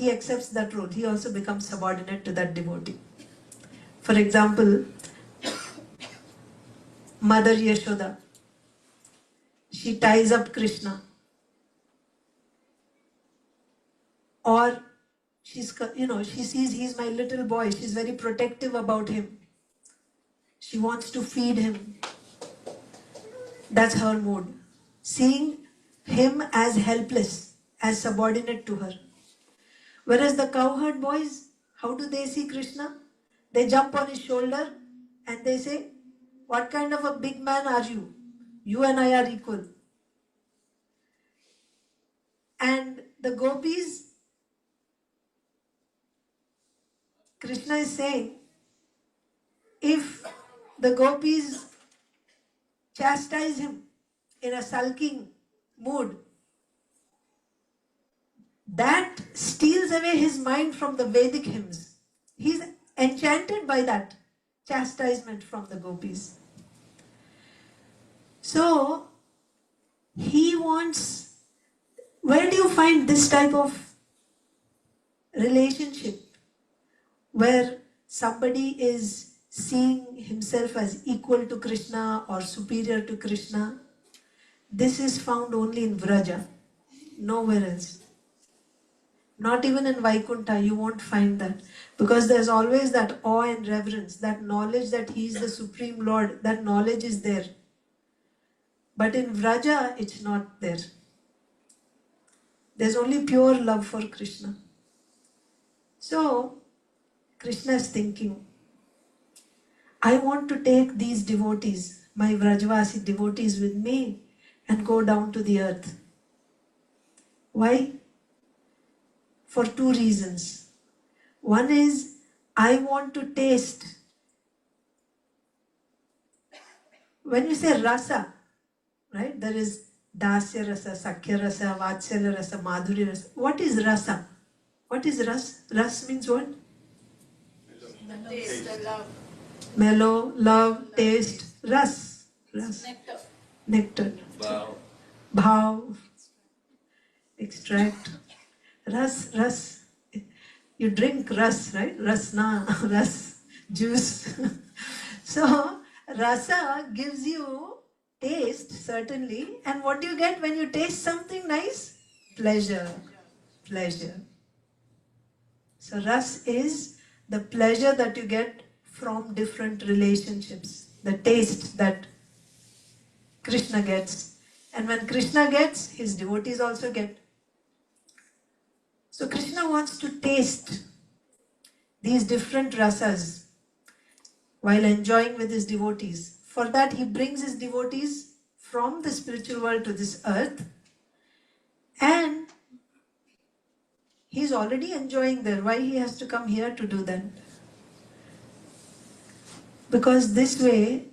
he accepts that role. He also becomes subordinate to that devotee. For example, Mother Yashoda, she ties up Krishna. Or she sees he's my little boy. She's very protective about him. She wants to feed him. That's her mood. Seeing him as helpless, as subordinate to her. Whereas the cowherd boys, how do they see Krishna? They jump on his shoulder and they say, what kind of a big man are you? You and I are equal. And the gopis, Krishna is saying, if the gopis chastise him in a sulking mood, that steals away his mind from the Vedic hymns. He's enchanted by that chastisement from the gopis. So, he wants, where do you find this type of relationship where somebody is seeing himself as equal to Krishna or superior to Krishna? This is found only in Vraja, nowhere else. Not even in Vaikuntha, you won't find that. Because there's always that awe and reverence, that knowledge that he is the Supreme Lord, that knowledge is there. But in Vraja, it's not there. There's only pure love for Krishna. So, Krishna is thinking, I want to take these devotees, my Vrajavasi devotees with me and go down to the earth. Why? For two reasons. One is, I want to taste. When you say rasa, right, there is dasya rasa, sakya rasa, vatsalya rasa, madhurya rasa. What is rasa? What is ras? Ras means what? The taste, the love. Mellow, love, taste, ras. Ras. Nectar. Nectar. Bhav. Extract. Ras. You drink ras, right? Rasna, ras, juice. So, rasa gives you taste, certainly. And what do you get when you taste something nice? Pleasure. So, ras is the pleasure that you get from different relationships. The taste that Krishna gets. And when Krishna gets, his devotees also get. So Krishna wants to taste these different rasas while enjoying with his devotees. For that he brings his devotees from the spiritual world to this earth, and he's already enjoying there. Why he has to come here to do that? Because this way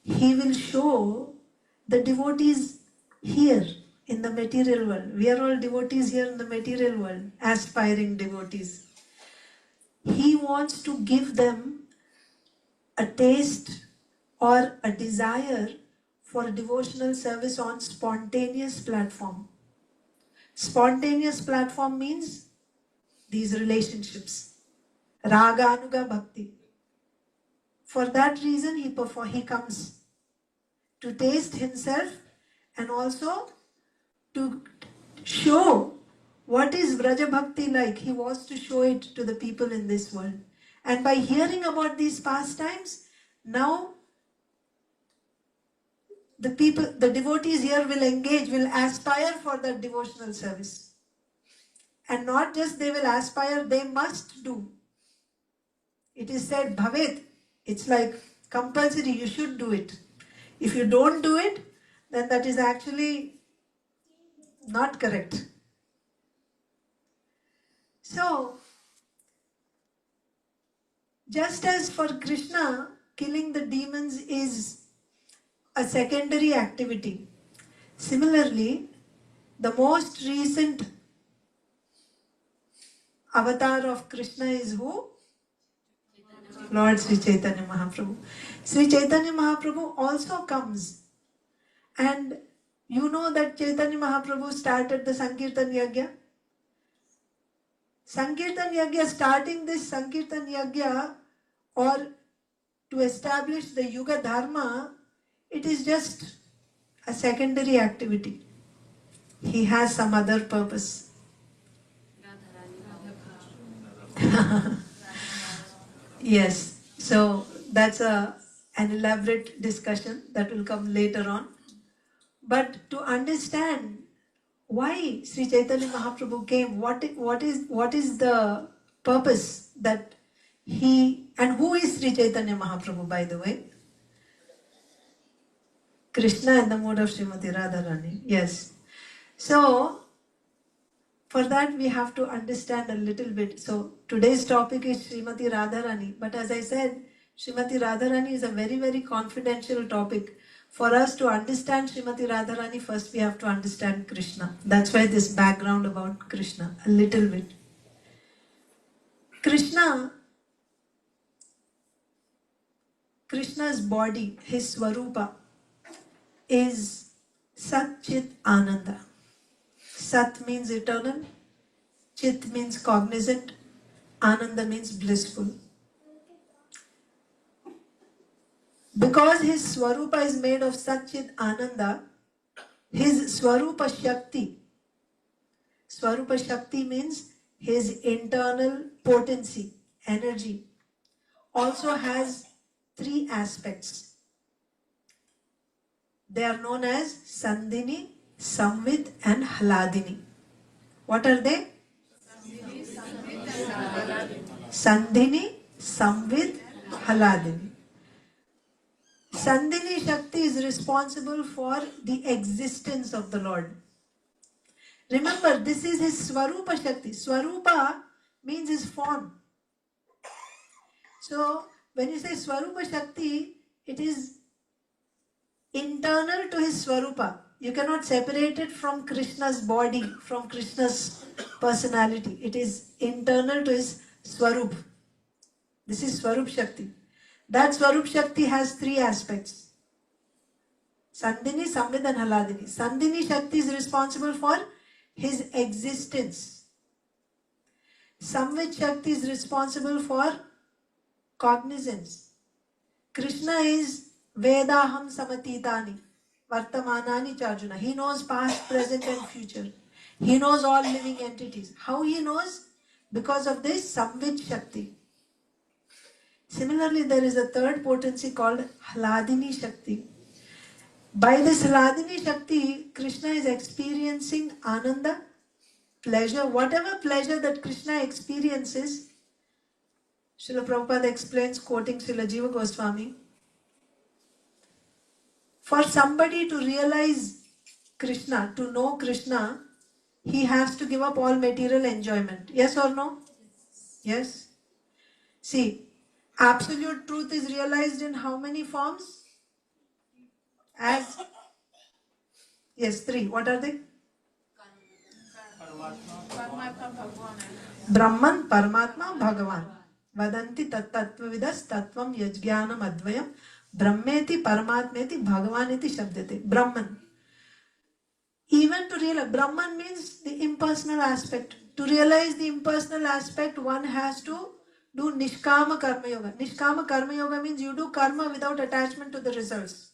he will show the devotees here in the material world. We are all devotees here in the material world, aspiring devotees. He wants to give them a taste or a desire for devotional service on spontaneous platform. Spontaneous platform means these relationships. Raga Anuga Bhakti. For that reason he comes to taste himself and also to show what is Vraja Bhakti like. He wants to show it to the people in this world. And by hearing about these pastimes, now the devotees here will engage, will aspire for that devotional service. And not just they will aspire, they must do. It is said, Bhavet, it's like compulsory, you should do it. If you don't do it, then that is actually not correct. So, just as for Krishna, killing the demons is a secondary activity. Similarly, the most recent avatar of Krishna is who? Lord Sri Chaitanya Mahaprabhu. Sri Chaitanya Mahaprabhu also comes. And you know that Chaitanya Mahaprabhu started the Sankirtan Yagya. Sankirtan Yagya, starting this Sankirtan Yagya or to establish the Yuga Dharma, it is just a secondary activity. He has some other purpose. Yes, so that's an elaborate discussion that will come later on. But to understand why Sri Chaitanya Mahaprabhu came, what is the purpose that he, and who is Sri Chaitanya Mahaprabhu, by the way? Krishna in the mode of Srimati Radharani. Yes. So, for that we have to understand a little bit. So, today's topic is Srimati Radharani. But as I said, Srimati Radharani is a very, very confidential topic. For us to understand Srimati Radharani, first we have to understand Krishna. That's why this background about Krishna, a little bit. Krishna's body, his Swarupa, is Sat Chit Ananda. Sat means eternal, Chit means cognizant, Ananda means blissful. Because his Swarupa is made of Sat Chit Ananda, his Swarupa Shakti means his internal potency, energy, also has three aspects. They are known as Sandhini, Samvid and Hladini. What are they? Sandhini, Samvid, Hladini. Sandhini Shakti is responsible for the existence of the Lord. Remember, this is his Swarupa Shakti. Swarupa means his form. So, when you say Swarupa Shakti, it is internal to his Swarupa. You cannot separate it from Krishna's body, from Krishna's personality. It is internal to his Swarup. This is Swarup Shakti. That Swarup Shakti has three aspects. Sandhini, Samvid and Hladini. Sandhini Shakti is responsible for his existence. Samvid Shakti is responsible for cognizance. Krishna is Vedaham Samatitani, Vartamanani Charjuna. He knows past, present and future. He knows all living entities. How he knows? Because of this Samvid Shakti. Similarly, there is a third potency called Hladini Shakti. By this Hladini Shakti, Krishna is experiencing Ananda, pleasure, whatever pleasure that Krishna experiences. Srila Prabhupada explains, quoting Srila Jiva Goswami, for somebody to realize Krishna, to know Krishna, he has to give up all material enjoyment. Yes or no? Yes. See, absolute truth is realized in how many forms? As, yes, three. What are they? Brahman, Paramatma, Bhagavan. Vadanti tattvavidas tattvam yajnanam advayam brahmeti paramatmeti bhagavaneti shabdete. Brahman. Even to realize, Brahman means the impersonal aspect. To realize the impersonal aspect, one has to do Nishkama Karma Yoga. Nishkama Karma Yoga means you do karma without attachment to the results.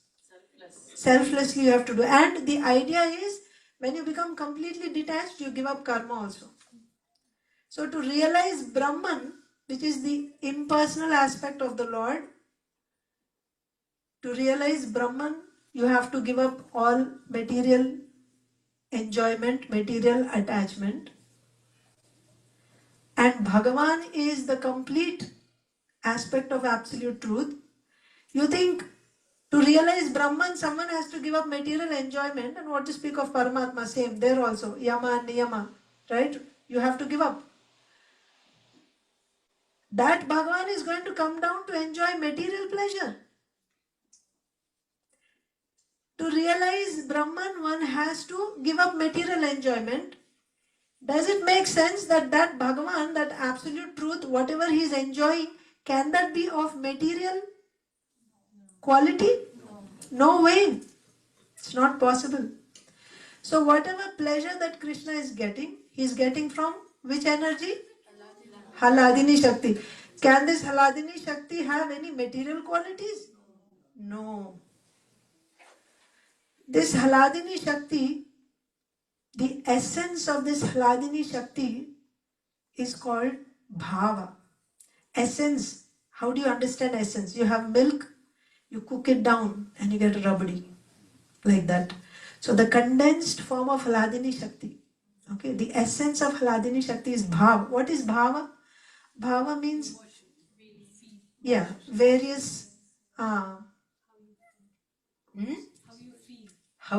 Selflessly you have to do. And the idea is, when you become completely detached, you give up karma also. So to realize Brahman, which is the impersonal aspect of the Lord, to realize Brahman, you have to give up all material enjoyment, material attachment. And Bhagavan is the complete aspect of absolute truth. You think to realize Brahman, someone has to give up material enjoyment, and what to speak of Paramatma, same, there also, Yama and Niyama, right? You have to give up. That Bhagavan is going to come down to enjoy material pleasure. To realize Brahman, one has to give up material enjoyment. Does it make sense that that Bhagavan, that absolute truth, whatever he is enjoying, can that be of material quality? No way. It's not possible. So whatever pleasure that Krishna is getting, he is getting from which energy? Haladini Shakti. Can this Haladini Shakti have any material qualities? No. This Haladini Shakti, the essence of this Haladini Shakti is called Bhava. Essence. How do you understand essence? You have milk, you cook it down and you get rabdi. Like that. So the condensed form of Haladini Shakti. Okay, the essence of Haladini Shakti is Bhava. What is Bhava? Bhava means, yeah, various, how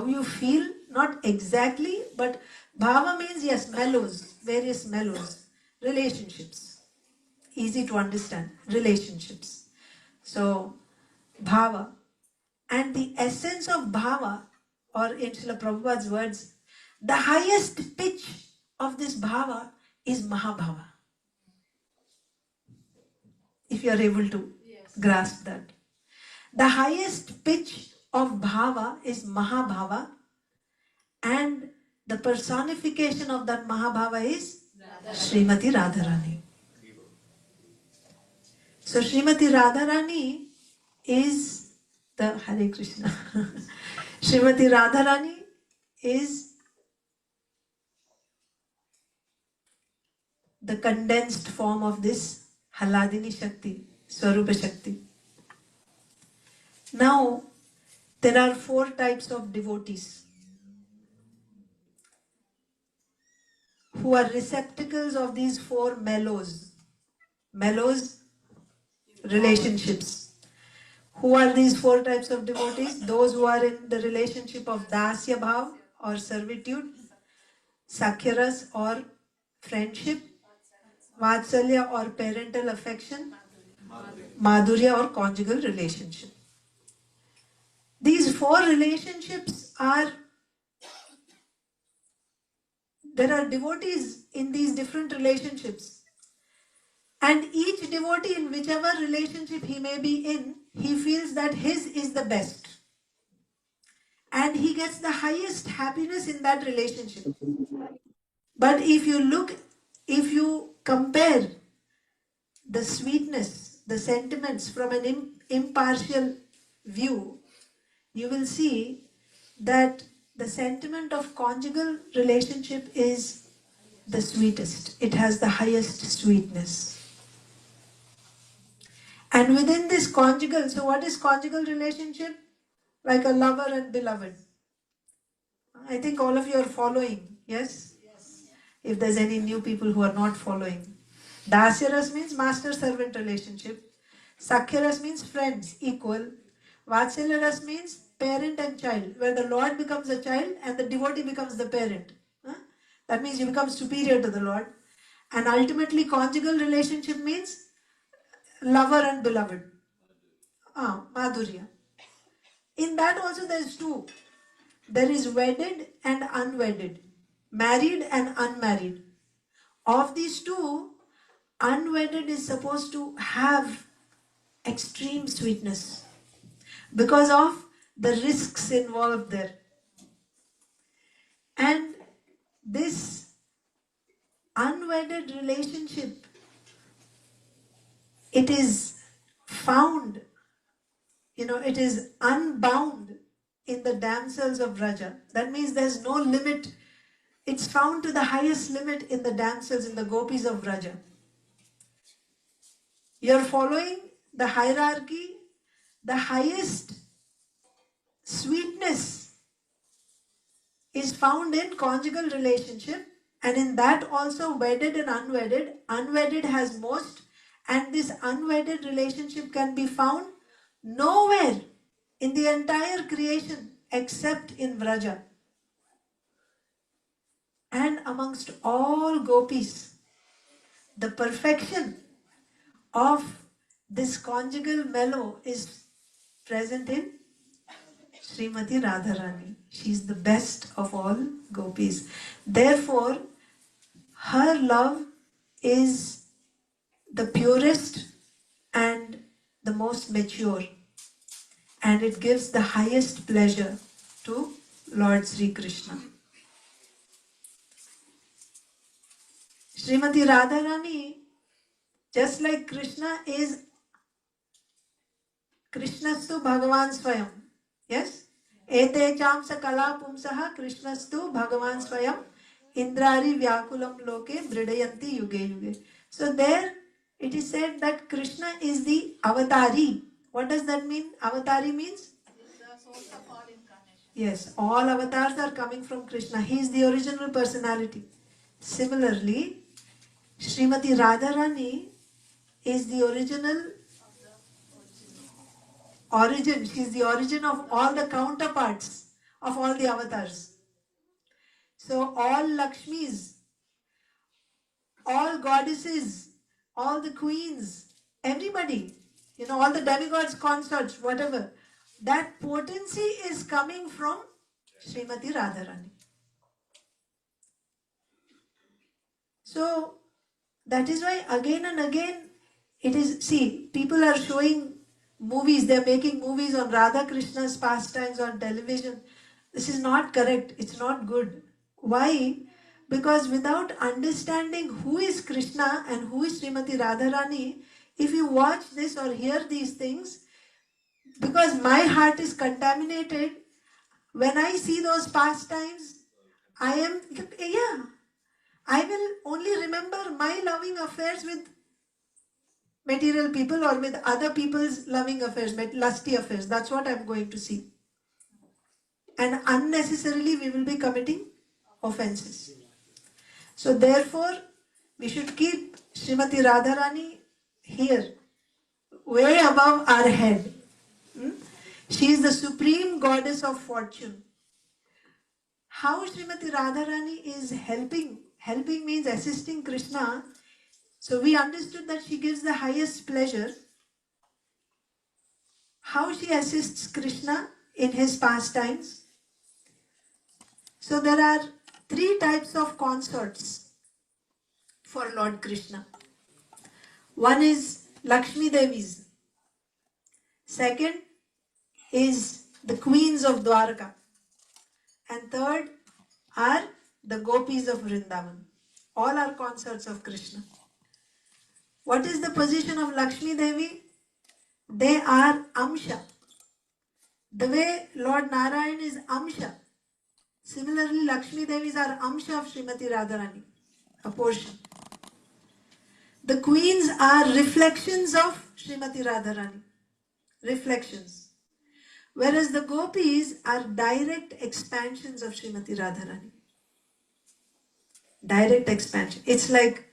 you feel, not exactly, but Bhava means, yes, mellows, various mellows, relationships. Easy to understand, relationships. So, Bhava. And the essence of Bhava, or in Srila Prabhupada's words, the highest pitch of this Bhava is Mahabhava. If you are able to grasp that. The highest pitch of Bhava is Mahabhava, and the personification of that Mahabhava is Srimati Radharani. So Srimati Radharani is the Hare Krishna. Srimati Radharani is the condensed form of this Haladini Shakti, Swarupa Shakti. Now, there are 4 types of devotees who are receptacles of these 4 mellows. Mellows, relationships. Who are these 4 types of devotees? Those who are in the relationship of Dasya Bhav or servitude, Sakhyaras or friendship, Vatsalya or parental affection, Madhurya or conjugal relationship. These 4 relationships are, there are devotees in these different relationships. And each devotee, in whichever relationship he may be in, he feels that his is the best. And he gets the highest happiness in that relationship. But if you compare the sweetness, the sentiments from an impartial view, you will see that the sentiment of conjugal relationship is the sweetest. It has the highest sweetness. And within this conjugal, so what is conjugal relationship? Like a lover and beloved. I think all of you are following, yes? Yes. If there's any new people who are not following. Dasyaras means master-servant relationship. Sakhyaras means friends, equal. Vatsalyaras means parent and child, where the Lord becomes a child and the devotee becomes the parent. That means you become superior to the Lord. And ultimately, conjugal relationship means lover and beloved. Madhurya. In that also there is 2. There is wedded and unwedded, married and unmarried. Of these 2, unwedded is supposed to have extreme sweetness because of the risks involved there. And this unwedded relationship, it is found, it is unbound in the damsels of Vraja. That means there's no limit. It's found to the highest limit in the damsels, in the gopis of Vraja. You're following the hierarchy. The highest sweetness is found in conjugal relationship, and in that also wedded and unwedded. Unwedded has most, and this unwedded relationship can be found nowhere in the entire creation except in Vraja. And amongst all gopis, the perfection of this conjugal mellow is present in Srimati Radharani. She is the best of all gopis. Therefore, her love is the purest and the most mature. And it gives the highest pleasure to Lord Sri Krishna. Srimati Radharani Just like Krishna is Krishnastu Bhagavan Swayam. Yes? Ete chamsa kala pumsaha Krishnastu Bhagavan Swayam Indrari Vyakulam Loke Bridayanti Yuge Yuge. So there it is said that Krishna is the avatari. What does that mean? Avatari means? The source of all incarnation. Yes, all avatars are coming from Krishna. He is the original personality. Similarly, Srimati Radharani is the original origin. She is the origin of all the counterparts of all the avatars. So all Lakshmis, all goddesses, all the queens, everybody, all the demigods, consorts, whatever, that potency is coming from Srimati Radharani. So that is why again and again it is, see, people are showing movies, they are making movies on Radha Krishna's pastimes on television. This is not correct, it's not good. Why? Because without understanding who is Krishna and who is Srimati Radharani, if you watch this or hear these things, because my heart is contaminated, when I see those pastimes, I will only remember my loving affairs with material people or with other people's loving affairs, lusty affairs. That's what I'm going to see. And unnecessarily we will be committing offenses. So therefore, we should keep Srimati Radharani here, way above our head. She is the supreme goddess of fortune. How Srimati Radharani is helping means assisting Krishna. So we understood that she gives the highest pleasure. How she assists Krishna in his pastimes. So there are 3 types of consorts for Lord Krishna. One is Lakshmi Devis. Second is the queens of Dwarka. And third are the gopis of Vrindavan. All are consorts of Krishna. What is the position of Lakshmi Devi? They are Amsha. The way Lord Narayan is Amsha, similarly Lakshmi Devis are Amsha of Srimati Radharani, a portion. The queens are reflections of Srimati Radharani, reflections. Whereas the gopis are direct expansions of Srimati Radharani. Direct expansion. It's like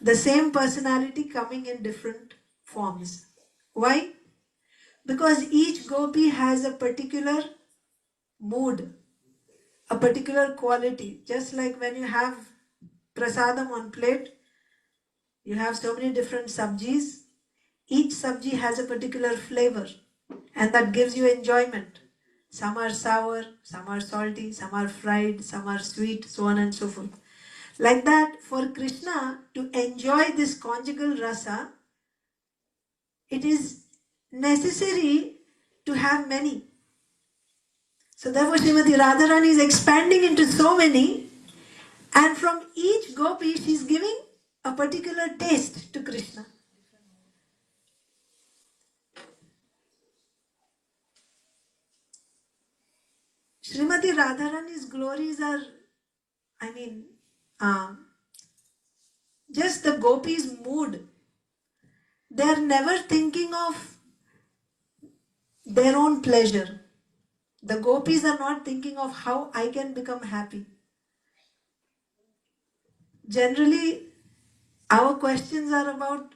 the same personality coming in different forms. Why? Because each gopi has a particular mood, a particular quality. Just like when you have prasadam on plate, you have so many different sabjis. Each sabji has a particular flavor and that gives you enjoyment. Some are sour, some are salty, some are fried, some are sweet, so on and so forth. Like that, for Krishna to enjoy this conjugal rasa, it is necessary to have many. So therefore Srimati Radharani is expanding into so many, and from each gopi she is giving a particular taste to Krishna. Srimati Radharani's glories are, just the gopis' mood. They are never thinking of their own pleasure. The gopis are not thinking of how I can become happy. Generally, our questions are about,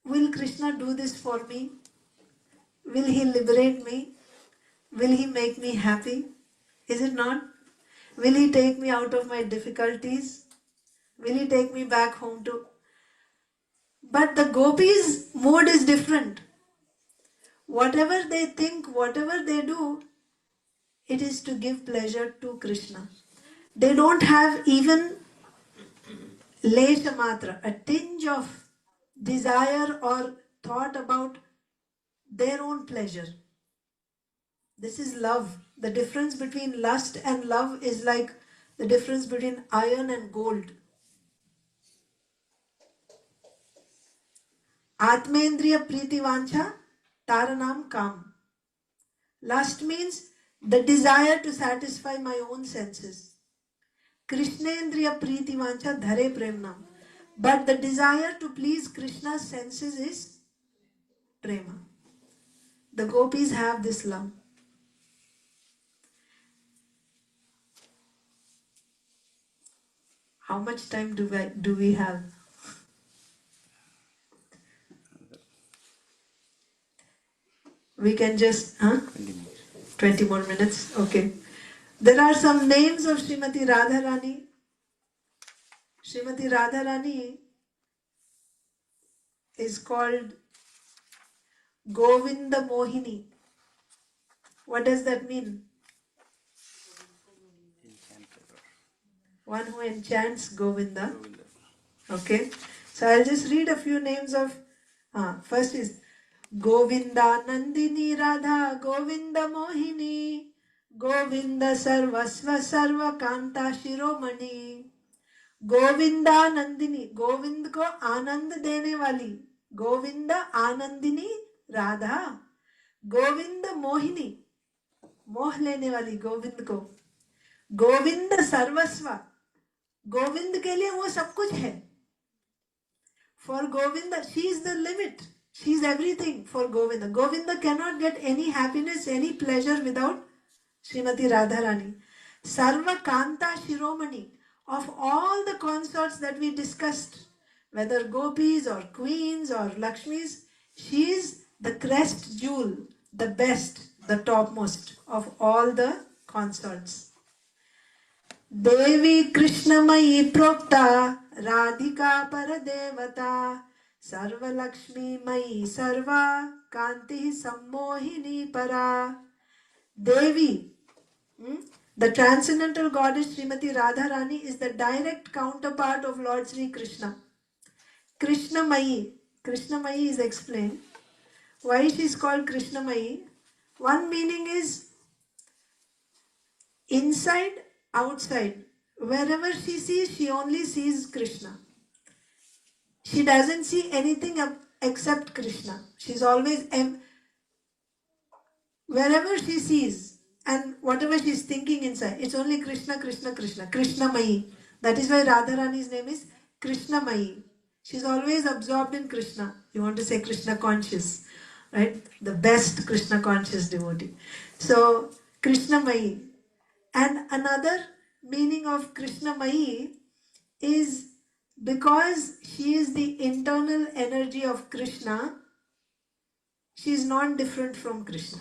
will Krishna do this for me? Will he liberate me? Will he make me happy? Is it not? Will he take me out of my difficulties? Will he take me back home to? But the gopis' mood is different. Whatever they think, whatever they do, it is to give pleasure to Krishna. They don't have even lesha matra, a tinge of desire or thought about their own pleasure. This is love. The difference between lust and love is like the difference between iron and gold. Atmendriya Priti Vancha Taranam Kam. Lust means the desire to satisfy my own senses. Krishnendriya Priti Vancha Dhare Premnam. But the desire to please Krishna's senses is prema. The gopis have this love. How much time do we have? We can just, 20 more minutes? Okay. There are some names of Srimati Radharani. Srimati Radharani is called Govinda Mohini. What does that mean? One who enchants Govinda. Okay. So I'll just read a few names of, first is Govinda Nandini Radha Govinda Mohini Govinda Sarvasva Sarva Kanta Shiromani. Govinda Nandini, Govind को आनंद देने वाली गोविंद आनंदिनी राधा, गोविंद मोहिनी मोह लेने वाली गोविंद को, गोविंद सर्वस्व गोविंद के लिए वो सब कुछ है. For Govinda, she is the limit. She is everything for Govinda. Govinda cannot get any happiness, any pleasure without Srimati Radharani. Sarva Kanta Shiromani. Of all the consorts that we discussed, whether gopis or queens or Lakshmis, she is the crest jewel, the best, the topmost of all the consorts. Devi Krishnamayi Prokta Radhika Paradevata Sarva Lakshmi Mayi Sarva Kanti Sammohini Para. Devi, the transcendental goddess Srimati Radharani is the direct counterpart of Lord Sri Krishna. Krishnamayi. Krishnamayi is explained. Why she is called Krishnamayi? One meaning is inside, outside. Wherever she sees, she only sees Krishna. She doesn't see anything except Krishna. She's always, wherever she sees, and whatever she is thinking inside, it's only Krishna, Krishna, Krishna, Krishnamayi. That is why Radharani's name is Krishnamayi. She's always absorbed in Krishna. You want to say Krishna conscious, right? The best Krishna conscious devotee. So, Krishnamayi. And another meaning of Krishnamayi is because she is the internal energy of Krishna, she is non-different from Krishna.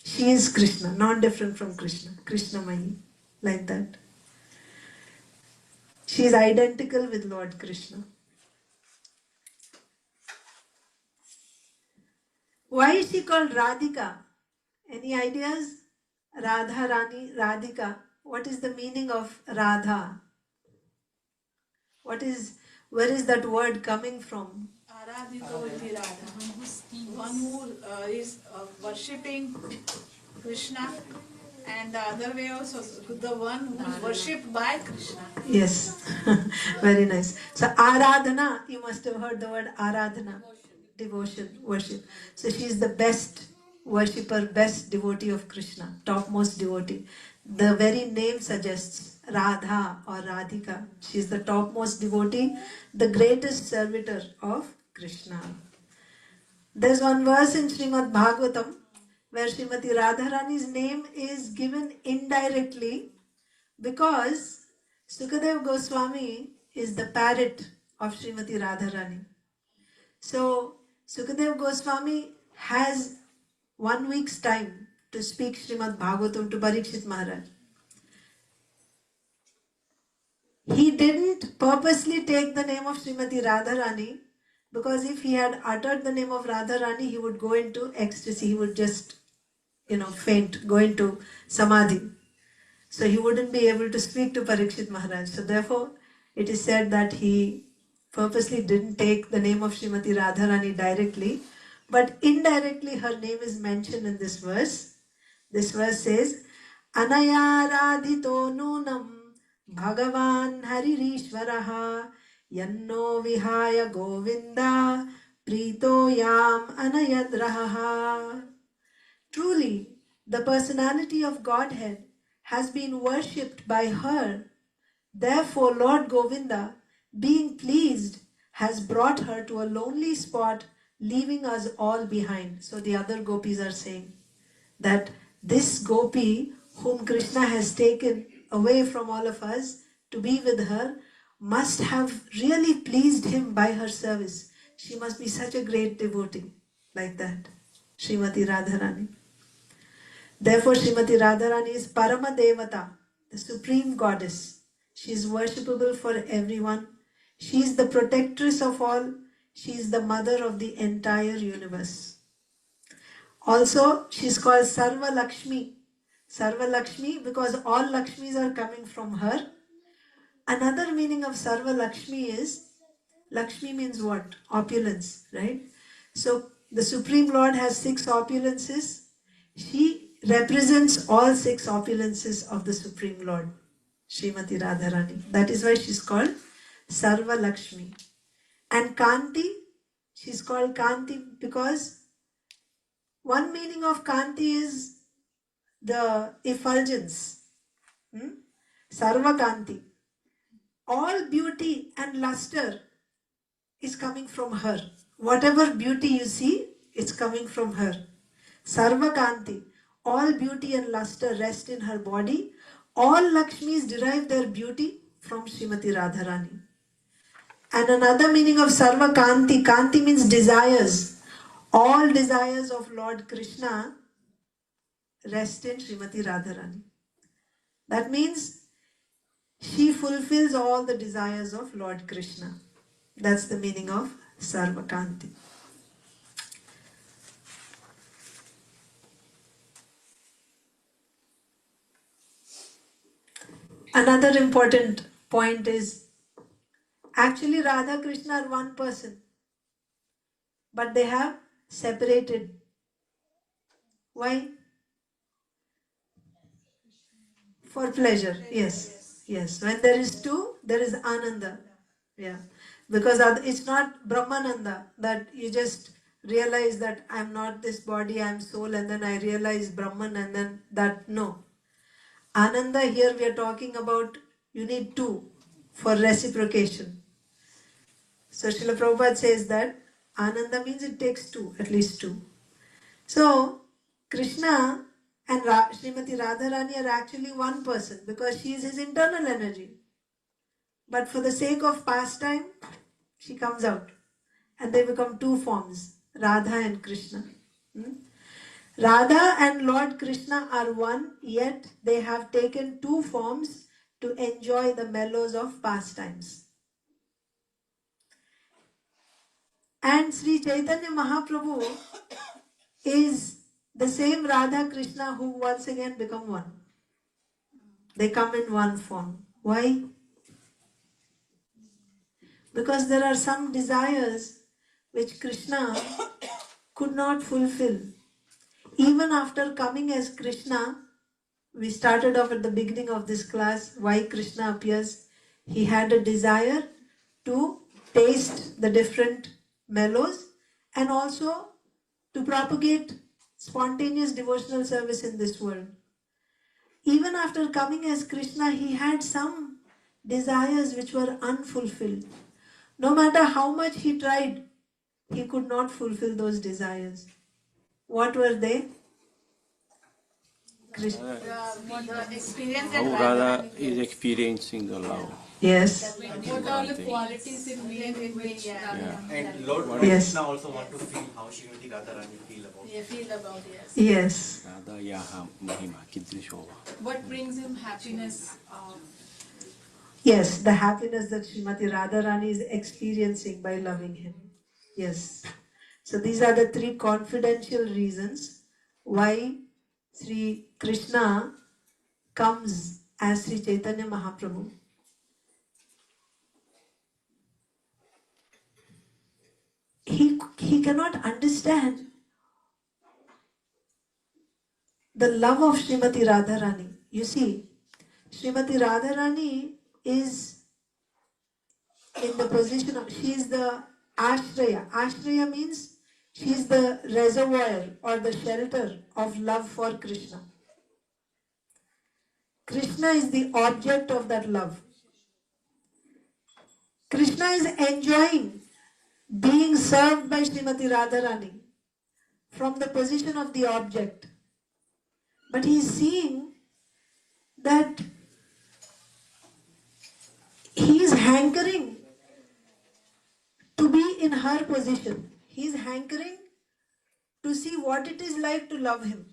She is Krishna, non-different from Krishna. Krishnamayi, like that. She is identical with Lord Krishna. Why is she called Radhika? Any ideas? Radha Rani, Radhika. What is the meaning of Radha? Where is that word coming from? Aradhito iti Radha. One who is worshipping Krishna, and the other way also, the one who is worshipped by Krishna. Yes, very nice. So Aradhana, you must have heard the word Aradhana, devotion, worship. So she is the best worshipper, best devotee of Krishna, topmost devotee. The very name suggests Radha or Radhika. She is the topmost devotee, the greatest servitor of Krishna. There's one verse in Srimad Bhagavatam where Srimati Radharani's name is given indirectly because Sukadeva Goswami is the parrot of Srimati Radharani. So Sukadeva Goswami has 1 week's time to speak Srimad Bhagavatam to Parikshit Maharaj. He didn't purposely take the name of Srimati Radharani because if he had uttered the name of Radharani, he would go into ecstasy. He would just, faint, go into samadhi. So he wouldn't be able to speak to Parikshit Maharaj. So therefore, it is said that he purposely didn't take the name of Srimati Radharani directly, but indirectly her name is mentioned in this verse. This verse says, Anaya radhito nunam Bhagavan Haririshvaraha yanno vihaya govinda prito yam anayadraha. Truly, the personality of Godhead has been worshipped by her. Therefore, Lord Govinda, being pleased, has brought her to a lonely spot, leaving us all behind. So the other gopis are saying that this gopi, whom Krishna has taken away from all of us to be with her, must have really pleased him by her service. She must be such a great devotee, like that, Srimati Radharani. Therefore, Srimati Radharani is Parama Devata, the supreme goddess. She is worshipable for everyone. She is the protectress of all. She is the mother of the entire universe. Also, she is called Sarva Lakshmi. Sarva Lakshmi because all Lakshmis are coming from her. Another meaning of Sarva Lakshmi is, Lakshmi means what? Opulence, right? So the Supreme Lord has 6 opulences. She represents all 6 opulences of the Supreme Lord, Srimati Radharani. That is why she's called Sarva Lakshmi. And Kanti, she's called Kanti because one meaning of Kanti is the effulgence. Sarva Kanti. All beauty and luster is coming from her. Whatever beauty you see, it's coming from her. Sarva Kanti. All beauty and luster rest in her body. All Lakshmis derive their beauty from Srimati Radharani. And another meaning of Sarva Kanti, Kanti means desires. All desires of Lord Krishna rest in Srimati Radharani. That means she fulfills all the desires of Lord Krishna. That's the meaning of Sarva Kanti. Another important point is, actually Radha Krishna are one person, but they have separated. Why? For pleasure, yes. Yes. When there is 2, there is Ananda. Yeah. Because it's not Brahmananda that you just realize that I'm not this body, I'm soul, and then I realize Brahman, and then that, no. Ananda, here we are talking about you need 2 for reciprocation. So Srila Prabhupada says that Ananda means it takes 2, at least 2. So Krishna and Srimati Radharani are actually one person because she is his internal energy. But for the sake of pastime, she comes out and they become 2 forms, Radha and Krishna. Radha and Lord Krishna are one, yet they have taken 2 forms to enjoy the mellows of pastimes. And Sri Chaitanya Mahaprabhu is the same Radha Krishna who once again become one. They come in one form. Why? Because there are some desires which Krishna could not fulfill. Even after coming as Krishna, we started off at the beginning of this class, why Krishna appears. He had a desire to taste the different mellows and also to propagate spontaneous devotional service in this world. Even after coming as Krishna, he had some desires which were unfulfilled. No matter how much he tried, he could not fulfill those desires. What were they? Krishna. The experience How that Radha is experiencing the love. Yes. what all the qualities in me and in which And Lord Yes. Krishna also want to feel how Srimati Radharani feel about it. feel about, yes. Yes. Radha yaha mahima kidrishova. What brings him happiness? Yes, the happiness that Srimati Radharani is experiencing by loving him. Yes. So these are the 3 confidential reasons why Sri Krishna comes as Sri Chaitanya Mahaprabhu. He cannot understand the love of Srimati Radharani. You see, Srimati Radharani is in the position of, she is the Ashraya. Ashraya means she is the reservoir or the shelter of love for Krishna. Krishna is the object of that love. Krishna is enjoying being served by Srimati Radharani from the position of the object. But he is seeing that he is hankering to be in her position. He is hankering to see what it is like to love him.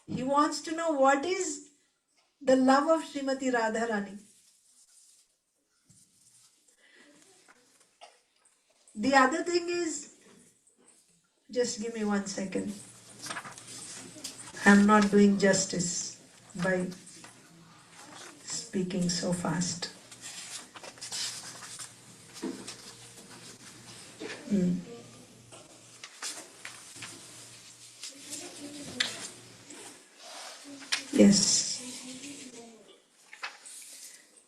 He wants to know what is the love of Srimati Radharani. The other thing is, just give me 1 second. I'm not doing justice by speaking so fast. Yes.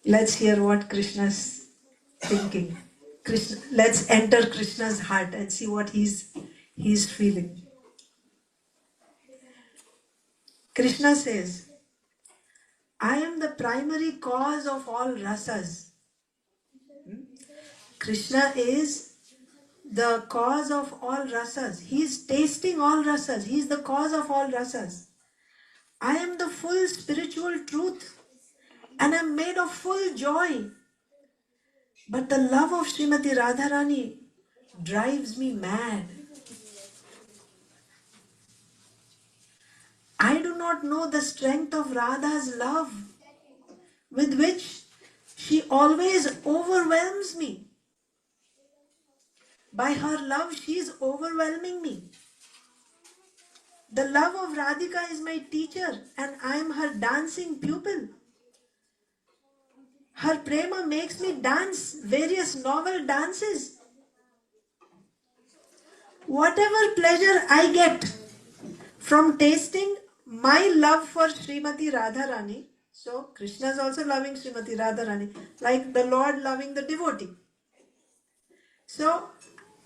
Let's hear what Krishna's thinking. Krishna, let's enter Krishna's heart and see what he's feeling. Krishna says, I am the primary cause of all rasas. Krishna is the cause of all rasas. He is tasting all rasas. He is the cause of all rasas. I am the full spiritual truth and I am made of full joy. But the love of Srimati Radharani drives me mad. I do not know the strength of Radha's love with which she always overwhelms me. By her love, she is overwhelming me. The love of Radhika is my teacher and I am her dancing pupil. Her prema makes me dance various novel dances. Whatever pleasure I get from tasting my love for Srimati Radharani, so Krishna is also loving Srimati Radharani, like the Lord loving the devotee. So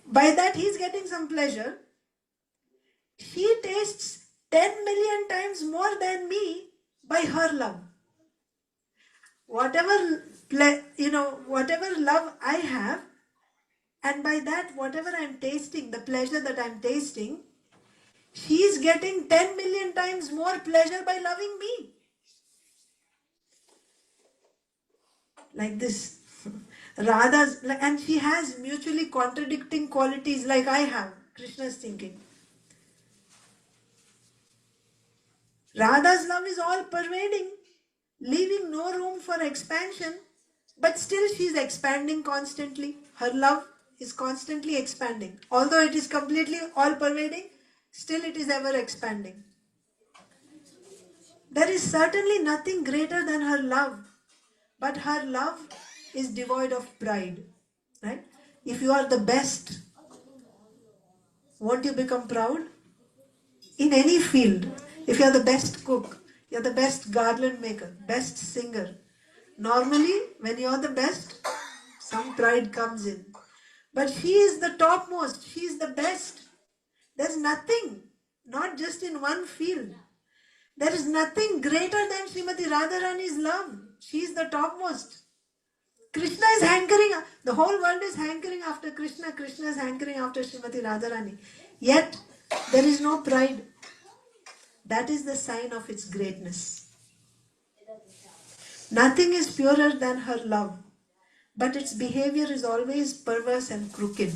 by that he is getting some pleasure. She tastes 10 million times more than me by her love. Whatever love I have, and by that whatever I am tasting, the pleasure that I am tasting, she is getting 10 million times more pleasure by loving me. Like this. Radha's, and she has mutually contradicting qualities like I have. Krishna is thinking. Radha's love is all pervading, leaving no room for expansion, but still she is expanding constantly. Her love is constantly expanding. Although it is completely all pervading, still it is ever expanding. There is certainly nothing greater than her love, but her love is devoid of pride. Right? If you are the best, won't you become proud? In any field, if you are the best cook, you are the best garland maker, best singer, normally when you are the best, some pride comes in. But she is the topmost, she is the best. There's nothing, not just in one field. There is nothing greater than Srimati Radharani's love. She is the topmost. Krishna is hankering, the whole world is hankering after Krishna. Krishna is hankering after Srimati Radharani. Yet, there is no pride. That is the sign of its greatness. Nothing is purer than her love, but its behavior is always perverse and crooked.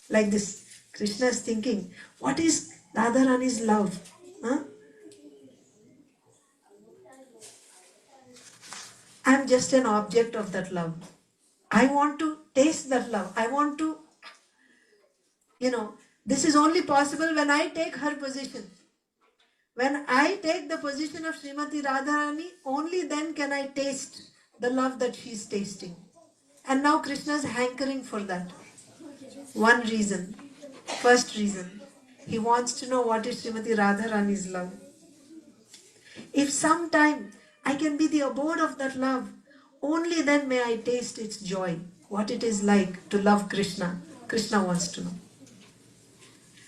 Like this, Krishna is thinking, what is Radharani's love? Huh? I am just an object of that love. I want to taste that love. I want to, this is only possible when I take her position. When I take the position of Srimati Radharani, only then can I taste the love that she is tasting. And now Krishna is hankering for that. One reason, first reason, he wants to know what is Srimati Radharani's love. If sometime I can be the abode of that love, Only then may I taste its joy, what it is like to love Krishna. Krishna wants to know.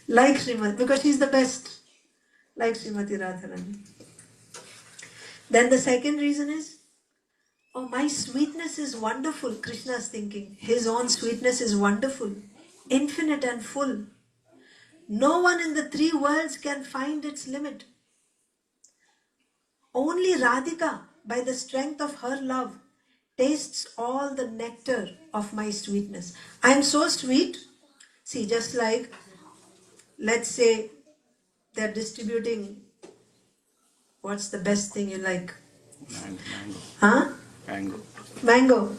Like Srimati, because she's the best. Like Srimati Radharani. Then the second reason is, oh, my sweetness is wonderful, Krishna is thinking. His own sweetness is wonderful, infinite and full. No one in the three worlds can find its limit. Only Radhika, by the strength of her love, tastes all the nectar of my sweetness. I am so sweet. See, just like, let's say, they're distributing, what's the best thing you like? Mango. Huh? Mango. Mango.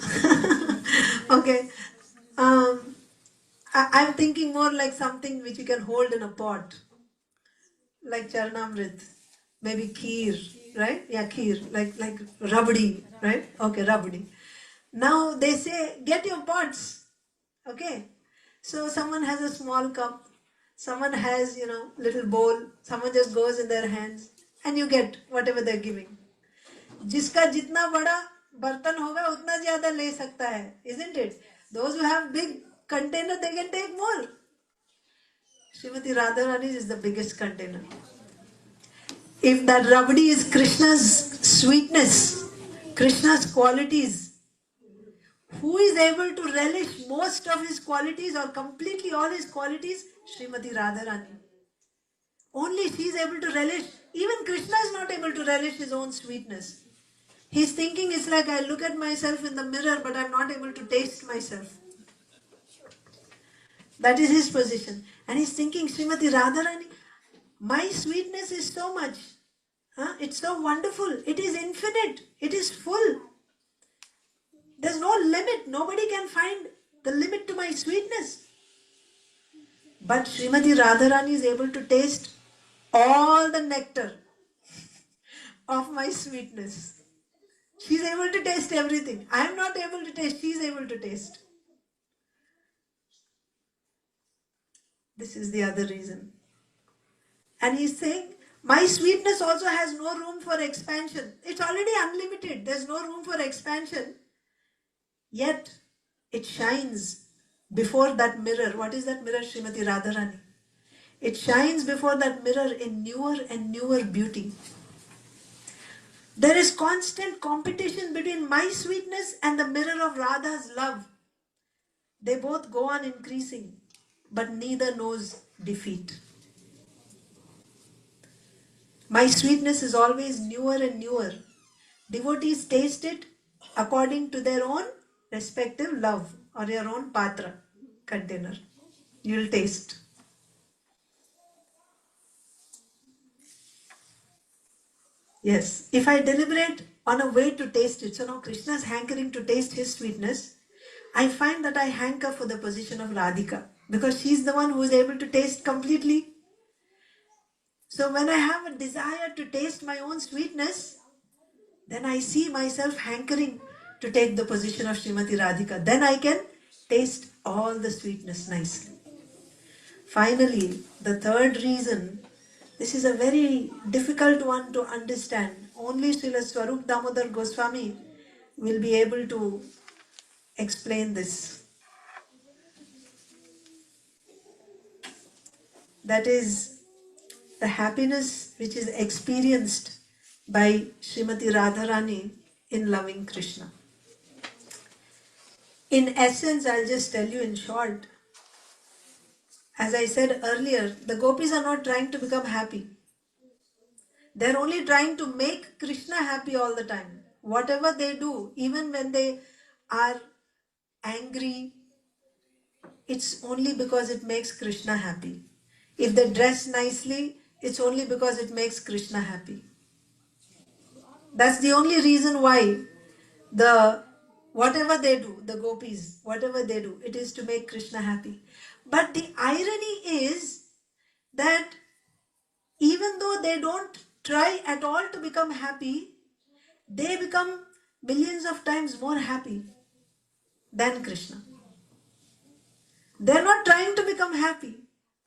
Okay. I'm thinking more like something which you can hold in a pot. Like Charnamrit. Maybe kheer, right? Yeah, kheer. Like rabdi, right? Okay, rabdi. Now they say, get your pots. Okay. So someone has a small cup. Someone has, little bowl. Someone just goes in their hands. And you get whatever they're giving. जिसका जितना बड़ा बर्तन होगा उतना ज्यादा ले सकता है, isn't it? Those who have big container, they can take more. Srimati Radharani is the biggest container. If that rabdi is Krishna's sweetness, Krishna's qualities, who is able to relish most of his qualities or completely all his qualities? Srimati Radharani. Only she is able to relish. Even Krishna is not able to relish his own sweetness. He's thinking it's like I look at myself in the mirror, but I'm not able to taste myself. That is his position. And he's thinking, Srimati Radharani, my sweetness is so much. It's so wonderful. It is infinite. It is full. There's no limit. Nobody can find the limit to my sweetness. But Srimati Radharani is able to taste all the nectar of my sweetness. She's able to taste everything. I am not able to taste. She is able to taste. This is the other reason. And he's saying, my sweetness also has no room for expansion. It's already unlimited. There's no room for expansion. Yet, it shines before that mirror. What is that mirror? Srimati Radharani. It shines before that mirror in newer and newer beauty. There is constant competition between my sweetness and the mirror of Radha's love. They both go on increasing, but neither knows defeat. My sweetness is always newer and newer. Devotees taste it according to their own respective love or your own patra, container. You'll taste. Yes, if I deliberate on a way to taste it, so now Krishna is hankering to taste his sweetness, I find that I hanker for the position of Radhika because she's the one who is able to taste completely. So when I have a desire to taste my own sweetness, then I see myself hankering to take the position of Srimati Radhika. Then I can taste all the sweetness nicely. Finally, the third reason, this is a very difficult one to understand. Only Srila Swarup Damodar Goswami will be able to explain this. That is the happiness which is experienced by Srimati Radharani in loving Krishna. In essence, I'll just tell you in short, as I said earlier, the gopis are not trying to become happy. They're only trying to make Krishna happy all the time. Whatever they do, even when they are angry, it's only because it makes Krishna happy. If they dress nicely, it's only because it makes Krishna happy. That's the only reason why whatever they do, the gopis, whatever they do, it is to make Krishna happy. But the irony is that even though they don't try at all to become happy, they become millions of times more happy than Krishna. They're not trying to become happy,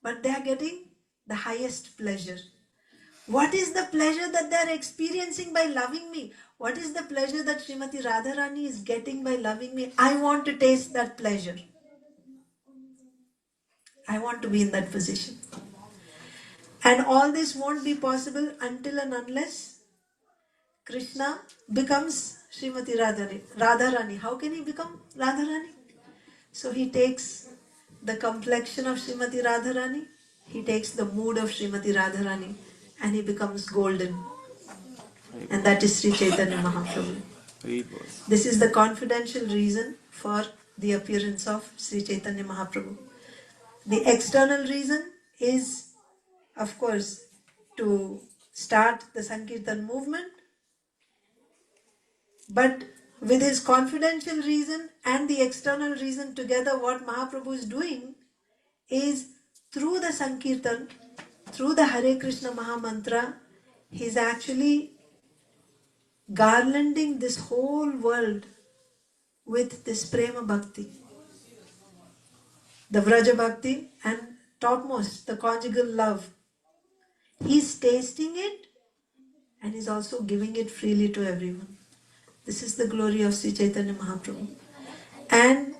but they are getting the highest pleasure. What is the pleasure that they are experiencing by loving me? What is the pleasure that Srimati Radharani is getting by loving me? I want to taste that pleasure. I want to be in that position. And all this won't be possible until and unless Krishna becomes Srimati Radharani. How can he become Radharani? So he takes the complexion of Srimati Radharani, he takes the mood of Srimati Radharani, and he becomes golden. And that is Sri Chaitanya Mahaprabhu. This is the confidential reason for the appearance of Sri Chaitanya Mahaprabhu. The external reason is, of course, to start the Sankirtan movement, but with his confidential reason and the external reason together, what Mahaprabhu is doing is through the Sankirtan, through the Hare Krishna Mahamantra, he is actually garlanding this whole world with this Prema Bhakti. The Vraja Bhakti and topmost, the conjugal love. He's tasting it and he's also giving it freely to everyone. This is the glory of Sri Chaitanya Mahaprabhu. And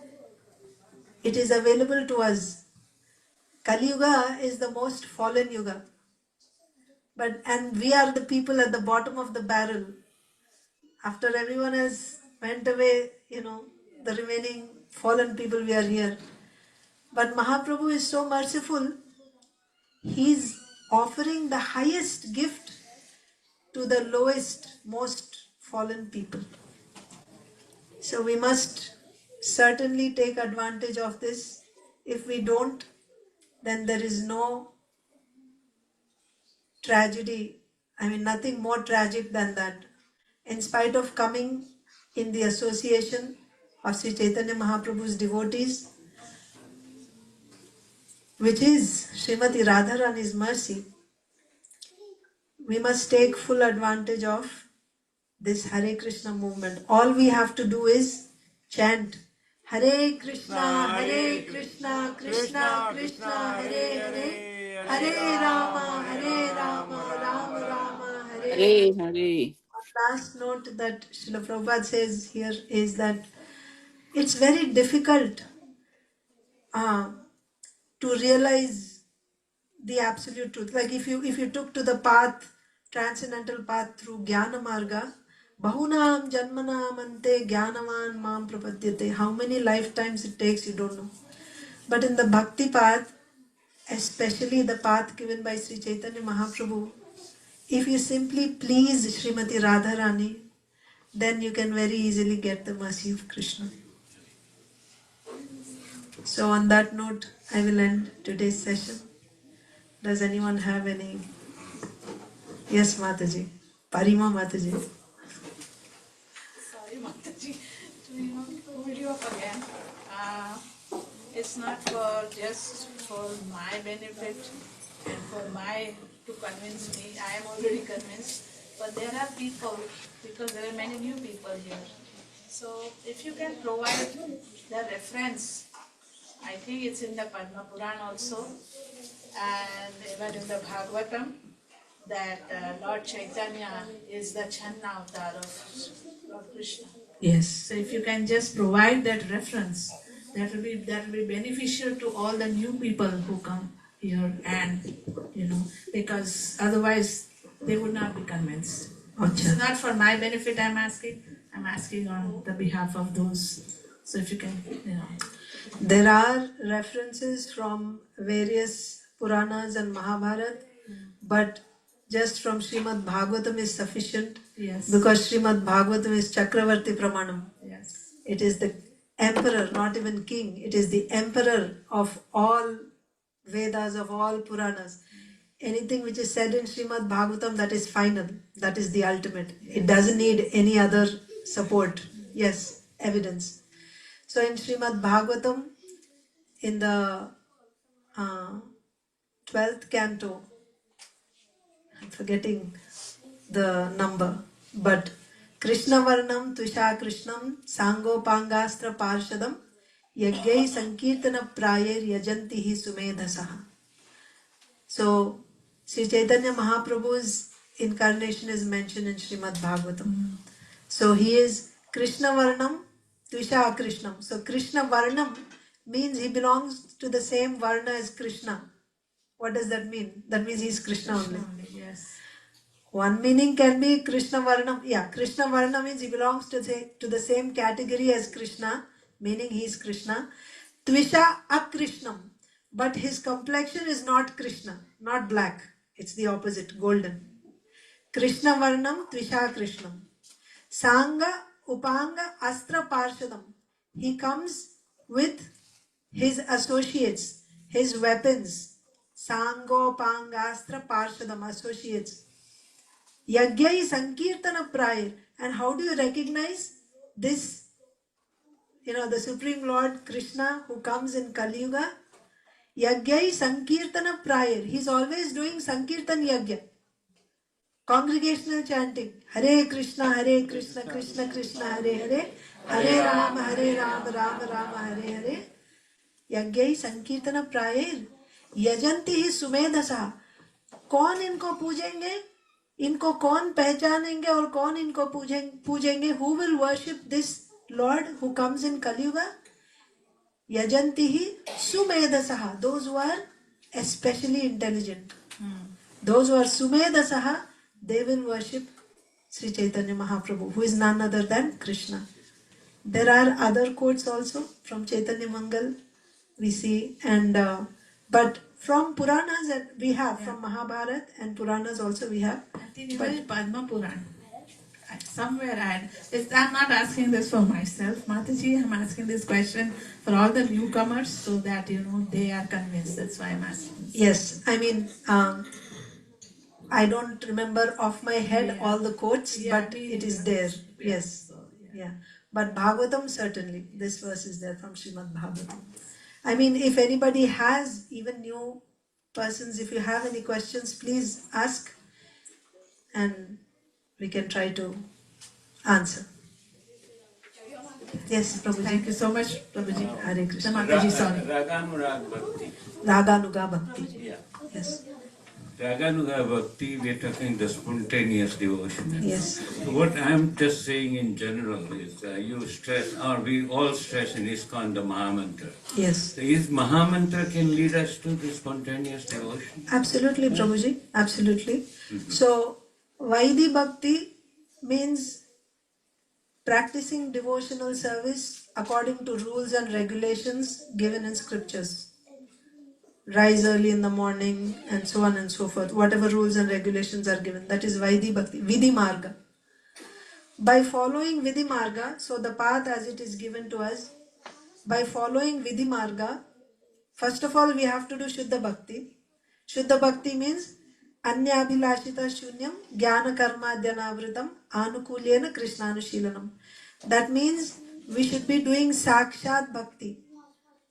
it is available to us. Kali Yuga is the most fallen Yuga. And we are the people at the bottom of the barrel. After everyone has went away, the remaining fallen people, we are here. But Mahaprabhu is so merciful, he's offering the highest gift to the lowest, most fallen people. So we must certainly take advantage of this. If we don't, then there is no tragedy. Nothing more tragic than that. In spite of coming in the association of Sri Chaitanya Mahaprabhu's devotees, which is Srimati Radharani's mercy, we must take full advantage of this Hare Krishna movement. All we have to do is chant Hare Krishna, Hare Krishna, Krishna Krishna, Hare Hare, Hare Rama, Rama Rama, Hare Hare Hare. Last note that Srila Prabhupada says here is that it's very difficult to realize the absolute truth. Like if you took to the path, transcendental path through Jnana Marga, Bahunam Janmanam Ante Jnanavan Mam Prapadyate. How many lifetimes it takes, you don't know. But in the Bhakti path, especially the path given by Sri Chaitanya Mahaprabhu, if you simply please Srimati Radharani, then you can very easily get the mercy of Krishna. So on that note, I will end today's session. Does anyone have any? Yes, Mataji. Parima Mataji. Sorry, Mataji, to hold you up again. It's not just for my benefit and to convince me. I am already convinced. But there are people, because there are many new people here. So if you can provide the reference, I think it's in the Padma Puran also, and even in the Bhagavatam, that Lord Chaitanya is the Channa avatar of Lord Krishna. Yes. So if you can just provide that reference, that will be beneficial to all the new people who come here, and because otherwise they would not be convinced. It's not for my benefit I'm asking on the behalf of those. So if you can, There are references from various Puranas and Mahabharata, but just from Srimad Bhagavatam is sufficient. Yes. Because Srimad Bhagavatam is Chakravarti Pramanam. Yes. It is the emperor, not even king. It is the emperor of all Vedas, of all Puranas. Anything which is said in Srimad Bhagavatam, that is final. That is the ultimate. It doesn't need any other support. Yes, evidence. So in Srimad Bhagavatam, in the 12th canto, I'm forgetting the number, but Krishna Varnam Tusha Krishnam Sango Pangastra Parshadam Yagyai Sankirtana Prayer Yajantihi Sumedhasaha. So Sri Chaitanya Mahaprabhu's incarnation is mentioned in Srimad Bhagavatam. So he is Krishna Varnam, Tvisha Krishnam. So Krishna Varnam means he belongs to the same Varna as Krishna. What does that mean? That means he is Krishna only. Yes. One meaning can be Krishna Varnam. Yeah, Krishna Varna means he belongs to the same category as Krishna, meaning he is Krishna. Tvisha Akrishnam. But his complexion is not Krishna, not black. It's the opposite, golden. Krishna Varnam, Tvisha Krishnam. Sanga Upanga Astra Parshadam. He comes with his associates, his weapons. Sangopanga Astra Parshadam, associates. Yagyai Sankirtana Prayar. And how do you recognize this? The Supreme Lord Krishna who comes in Kali Yuga. Yagyai Sankirtana Prayar. He's always doing Sankirtan Yagya. Congregational chanting. Hare Krishna, Krishna Krishna, Hare Hare. Hare Rama, Rama Rama, Hare Hare. Yagyai Sankirtana Prayar. Yajanti hi Sumedasa. कौन इनको पूजेंगे, इनको कौन पहचानेंगे और कौन इनको पूजेंगे? Who will worship this Lord who comes in Kali Yuga? Yajantihi Sumedasaha. Those who are especially intelligent. Those who are Sumedasaha, they will worship Sri Chaitanya Mahaprabhu, who is none other than Krishna. There are other quotes also from Chaitanya Mangal, we see, but from Puranas we have, from Mahabharata and Puranas also we have. I think even Padma Puran. Somewhere I'm not asking this for myself, Mataji. I'm asking this question for all the newcomers so that they are convinced. That's why I'm asking. Yes, I mean, I don't remember off my head all the quotes, but it is there. Yes, yeah. But Bhagavatam, certainly, this verse is there from Srimad Bhagavatam. I mean, if anybody has, even new persons, if you have any questions, please ask and we can try to answer. Yes, Prabhuji. Thank you so much, Prabhuji. Hare Krishna. Mataji, sorry. Raganurag Bhakti. Raganuga Bhakti. Yeah. Yes. Raganuga Bhakti, we're talking the spontaneous devotion. Yes. What I'm just saying in general is you stress, or we all stress in ISKCON the Mahamantra. Yes. So is Mahamantra can lead us to the spontaneous devotion? Absolutely, Prabhuji. Absolutely. So, Vaidhi Bhakti means practicing devotional service according to rules and regulations given in scriptures. Rise early in the morning and so on and so forth. Whatever rules and regulations are given. That is Vaidhi Bhakti. Vidhi Marga. By following Vidhi Marga, so the path as it is given to us, by following Vidhi Marga, first of all we have to do Shuddha Bhakti. Shuddha Bhakti means Anyabhilashita Shunyam Jnana Karma Dhyanavritam Anukulyena Krishnanushilanam. That means we should be doing Sakshat Bhakti.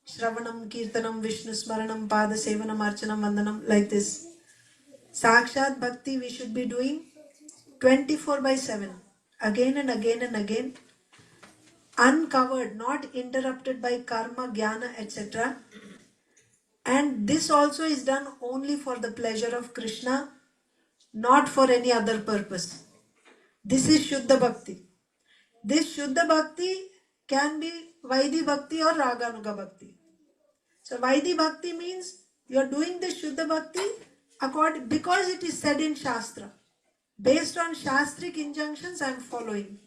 Shravanam, Kirtanam, Vishnu Smaranam, Pada Sevanam, Archanam, Vandanam, like this. Sakshat Bhakti we should be doing 24/7. Again and again and again. Uncovered, not interrupted by karma, jnana, etc. And this also is done only for the pleasure of Krishna, not for any other purpose. This is Shuddha Bhakti. This Shuddha Bhakti can be Vaidhi Bhakti or Raganuga Bhakti. So Vaidhi Bhakti means you are doing this Shuddha Bhakti because it is said in Shastra. Based on Shastric injunctions I am following.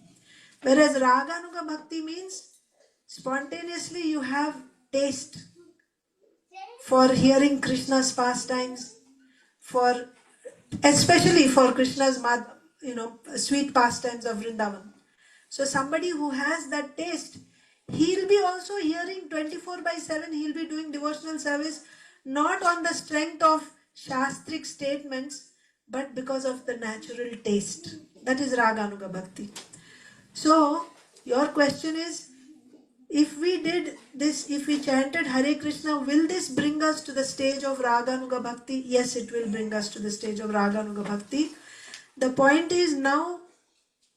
Whereas Raganuga Bhakti means spontaneously you have taste for hearing Krishna's pastimes, especially for Krishna's sweet pastimes of Vrindavan. So somebody who has that taste, he'll be also hearing 24/7, he'll be doing devotional service, not on the strength of Shastric statements, but because of the natural taste. That is Raganuga Bhakti. So, your question is, if we did this, if we chanted Hare Krishna, will this bring us to the stage of Raganuga Bhakti? Yes, it will bring us to the stage of Raganuga Bhakti. The point is now,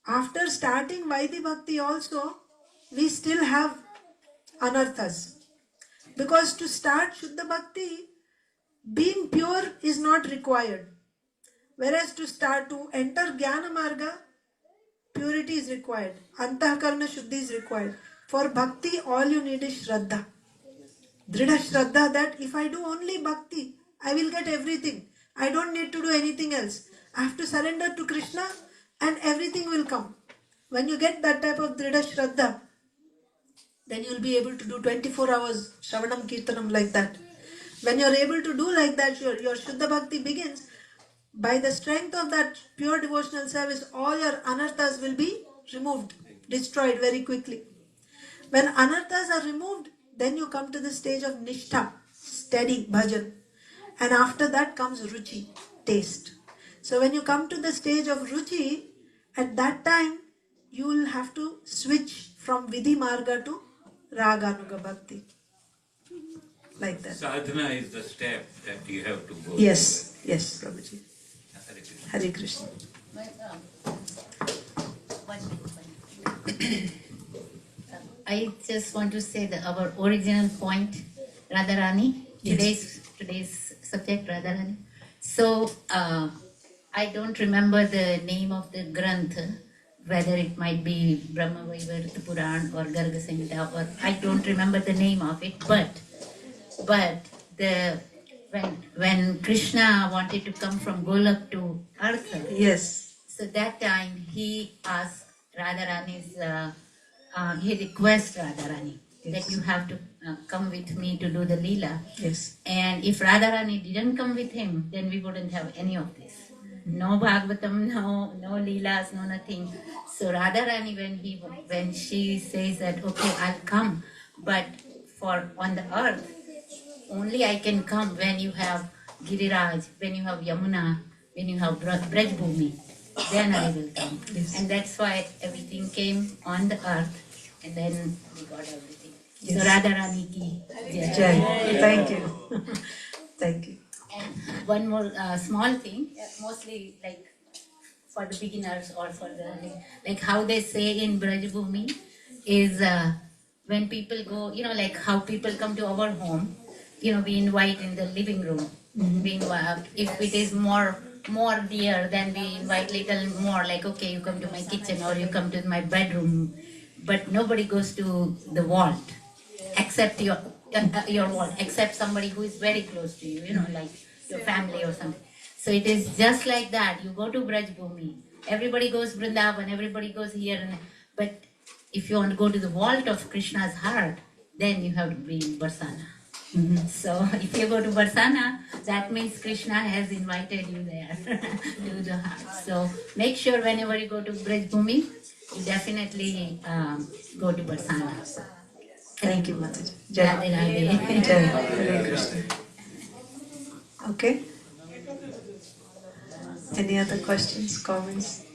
after starting Vaidhi Bhakti also, we still have anarthas. Because to start Shuddha Bhakti, being pure is not required. Whereas to enter Jnana Marga, purity is required. Antahkarana Shuddhi is required. For bhakti, all you need is Shraddha. Dridha Shraddha, that if I do only bhakti, I will get everything. I don't need to do anything else. I have to surrender to Krishna and everything will come. When you get that type of Dridha Shraddha, then you will be able to do 24 hours Shravanam Kirtanam like that. When you are able to do like that, your Shuddha Bhakti begins. By the strength of that pure devotional service, all your anarthas will be removed, destroyed very quickly. When anarthas are removed, then you come to the stage of nishtha, steady bhajan. And after that comes ruchi, taste. So when you come to the stage of ruchi, at that time you will have to switch from vidhi marga to raganuga bhakti. Like that. Sadhana is the step that you have to go. Yes, yes, Prabhuji. Hare Krishna. Hare Krishna. One minute. I just want to say that our original point, Radharani, today's subject, Radharani. So I don't remember the name of the Granth, whether it might be Brahma Vaivarta Puran or Garga Samhita, or I don't remember the name of it, but when Krishna wanted to come from Golok to Earth, Yes. so that time he asked Radharani's, he requests Radharani that you have to come with me to do the Leela. Yes. And if Radharani didn't come with him, then we wouldn't have any of this. No Bhagavatam, no Leelas, no nothing. So Radharani, when she says that, okay, I'll come, but for on the earth, only I can come when you have Giriraj, when you have Yamuna, when you have Braj Bhumi, then I will come. Yes. And that's why everything came on the earth, and then we got everything. Yes. So Radharani ki jai. Jai. Thank you. Thank you. And one more small thing, mostly like for the beginners or for the, like how they say in Braj Bhumi is when people go, like how people come to our home, we invite in the living room. We invite, if it is more dear, then we invite little more, like, okay, you come to my kitchen or you come to my bedroom. But nobody goes to the vault, except your vault, except somebody who is very close to you, like your family or something. So it is just like that. You go to Braj Bhumi, everybody goes Vrindavan, everybody goes here, but if you want to go to the vault of Krishna's heart, then you have to be in Barsana. So if you go to Barsana, that means Krishna has invited you there to the heart. So make sure whenever you go to Braj Bhumi, you definitely go to Barsana. Thank you, Mataji. Jai. Radhe Radhe. Jai. Hare Krishna. Okay. Any other questions, comments?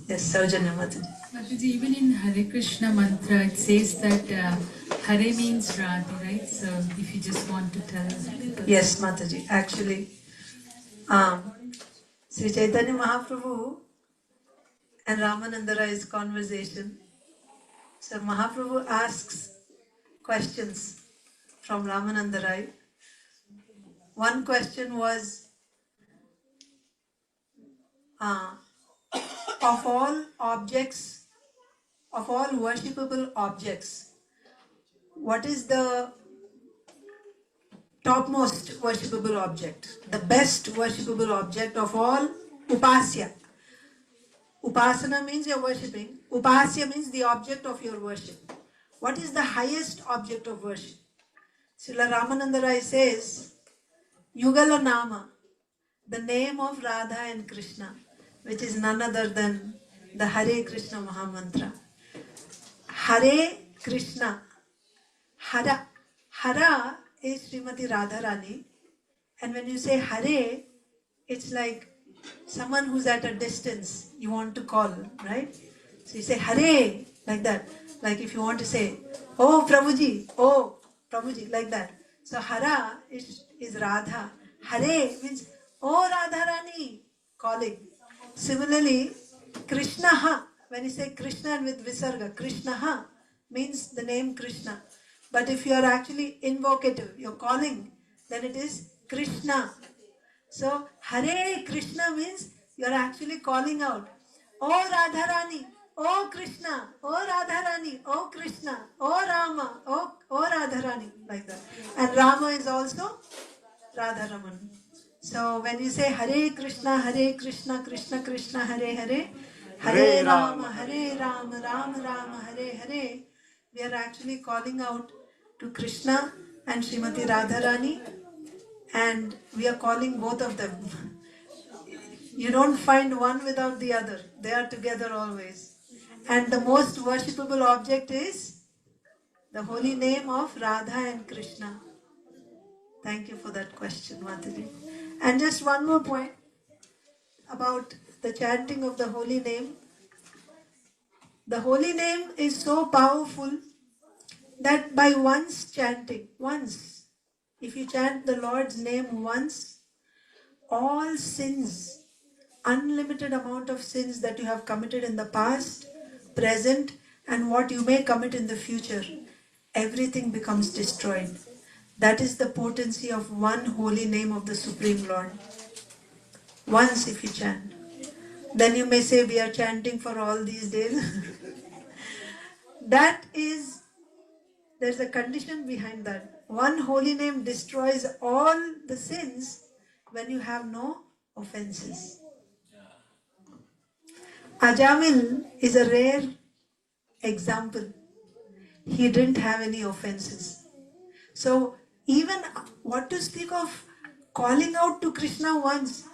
Yes, Saujanya Mataji. Mataji, even in Hare Krishna mantra, it says that Hare means Radhe, right? So if you just want to tell us. Yes, Mataji. Actually, Sri Chaitanya Mahaprabhu and Ramananda Rai's conversation. So Mahaprabhu asks questions from Ramananda Rai. One question was, of all objects, of all worshipable objects, what is the topmost worshipable object, the best worshipable object of all? Upasya. Upasana means you're worshipping. Upasya means the object of your worship. What is the highest object of worship? Srila Ramananda Rai says, Yugala Nama, the name of Radha and Krishna, which is none other than the Hare Krishna Mahamantra. Hare Krishna. Hara. Hara is Srimati Radharani. And when you say Hare, it's like someone who's at a distance you want to call, right? So you say Hare, like that. Like if you want to say, oh Prabhuji, like that. So Hara is Radha. Hare means, oh Radharani, calling. Similarly, Krishnaha, when you say Krishna with Visarga, Krishnaha means the name Krishna. But if you are actually invocative, you're calling, then it is Krishna. So Hare Krishna means you are actually calling out, Oh Radharani, Oh Krishna, Oh Radharani, Oh Krishna, Oh Rama, Oh Radharani, like that. And Rama is also Radharaman. So when you say Hare Krishna, Krishna Krishna, Hare Hare, Hare Rama, Rama Rama, Hare Hare, we are actually calling out to Krishna and Srimati Radharani, and we are calling both of them. You don't find one without the other. They are together always. And the most worshipable object is the holy name of Radha and Krishna. Thank you for that question, Mataji. And just one more point about the chanting of the holy name. The holy name is so powerful that by once chanting, if you chant the Lord's name once, all sins, unlimited amount of sins that you have committed in the past, present, and what you may commit in the future, everything becomes destroyed. That is the potency of one holy name of the Supreme Lord. Once if you chant. Then you may say we are chanting for all these days. There's a condition behind that. One holy name destroys all the sins when you have no offenses. Ajamil is a rare example. He didn't have any offenses. So even what to speak of calling out to Krishna once,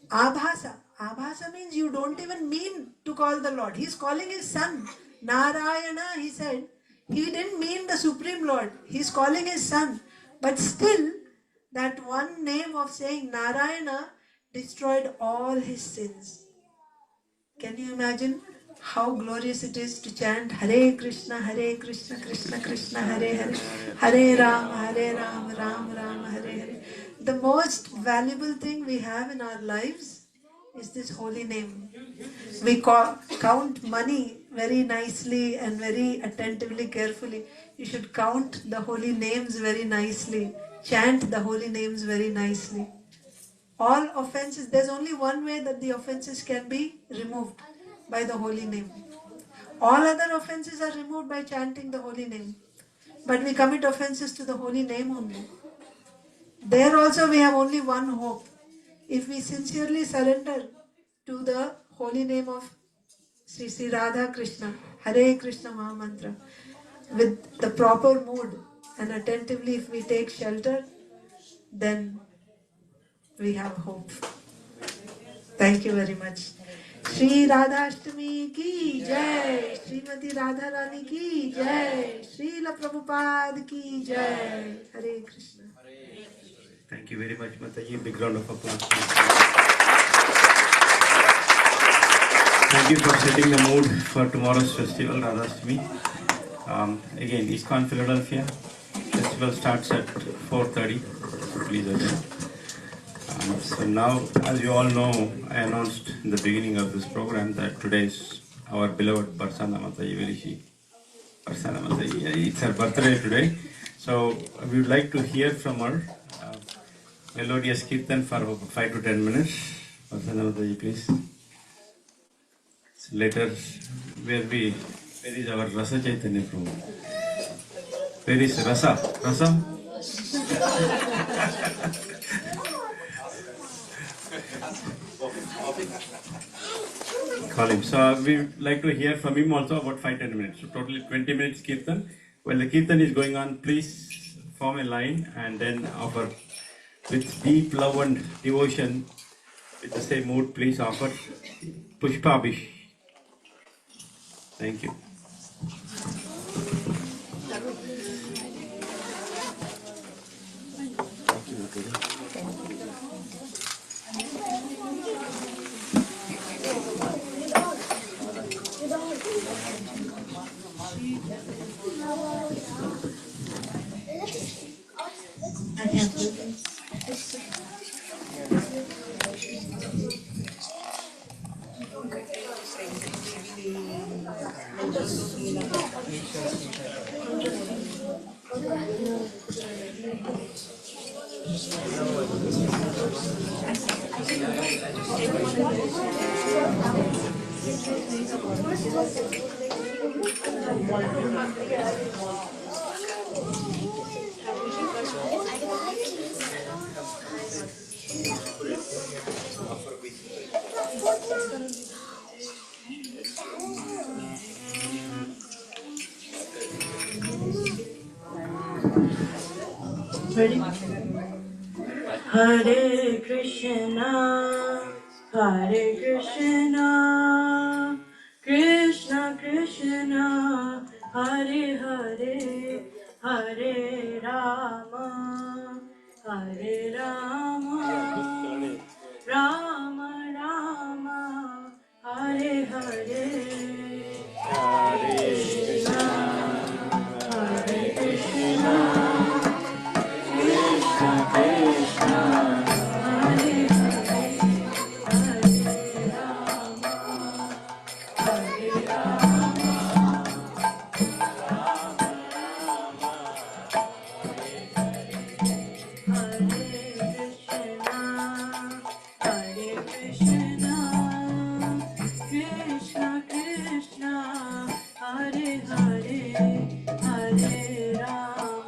Abhasa. Abhasa means you don't even mean to call the Lord. He's calling his son. Narayana, he said. He didn't mean the Supreme Lord. He's calling his son. But still, that one name of saying Narayana destroyed all his sins. Can you imagine how glorious it is to chant Hare Krishna, Krishna Krishna, Hare Hare, Hare Rama, Rama Rama, Hare Hare. The most valuable thing we have in our lives is this holy name. We count money very nicely and very attentively, carefully. You should count the holy names very nicely. Chant the holy names very nicely. All offenses, there's only one way that the offenses can be removed, by the holy name. All other offenses are removed by chanting the holy name. But we commit offenses to the holy name only. There also we have only one hope. If we sincerely surrender to the holy name of Sri Radha Krishna, Hare Krishna Mahamantra, with the proper mood and attentively if we take shelter, then we have hope. Thank you very much. Shri Radhashtami ki jai, Srimati Radharani ki jai, Srila Prabhupada ki jai. Hare Krishna. Thank you very much, Mataji. Big round of applause. Thank you for setting the mood for tomorrow's festival, Radhashtami. Again, ISKCON Philadelphia. Festival starts at 4:30. Please attend. So now, as you all know, I announced in the beginning of this program that today is our beloved Barsana Mataji Virishi. Barsana Mataji, it's her birthday today. So we would like to hear from her. Melodious Kirtan for 5 to 10 minutes. Barsana Mataji, please. Later, where is our Rasa Chaitanya from? Where is Rasa? Rasa? Call him. So we would like to hear from him also about 5-10 minutes. So totally 20 minutes Kirtan. While the Kirtan is going on, please form a line and then offer with deep love and devotion, with the same mood, please offer Pushpabhish. Thank you. Ready? Hare Krishna, Krishna Krishna, Hare Hare, Hare Rama, Rama Rama, Hare Hare. Hare Krishna, Krishna Krishna, Hare Hare, Hare Rama,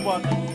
Prabhupada.